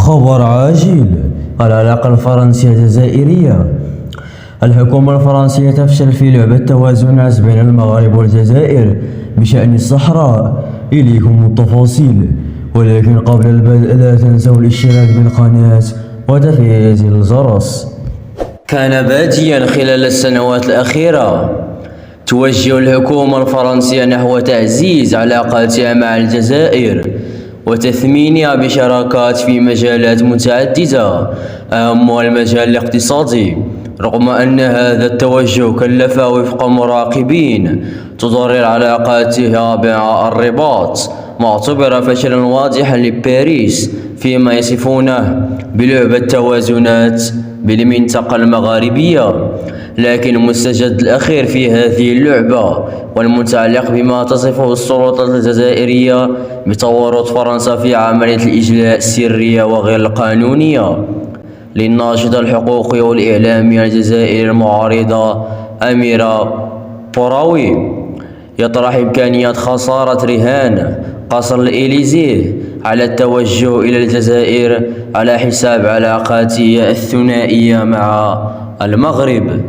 خبر عاجل. العلاقة الفرنسية الجزائرية. الحكومة الفرنسية تفشل في لعبة توازنات بين المغرب والجزائر بشأن الصحراء. إليكم التفاصيل، ولكن قبل البدء لا تنسوا الاشتراك بالقناة وتفعيل الجرس. كان باتيا خلال السنوات الأخيرة توجه الحكومة الفرنسية نحو تعزيز علاقاتها مع الجزائر وتثمينها بشراكات في مجالات متعددة، أهمها المجال الاقتصادي، رغم أن هذا التوجه كلف وفق مراقبين تضرر علاقاتها مع الرباط، معتبر فشلا واضحا لباريس فيما يصفونه بلعبة توازنات بالمنطقة المغاربية. لكن المستجد الأخير في هذه اللعبة والمتعلق بما تصفه السلطات الجزائرية بتورط فرنسا في عملية الإجلاء السرية وغير القانونية للناشطة الحقوقية والإعلامية الجزائرية المعارضة أميرة بوراوي، يطرح إمكانية خسارة رهان قصر الإليزيه على التوجه إلى الجزائر على حساب علاقاتها الثنائية مع المغرب.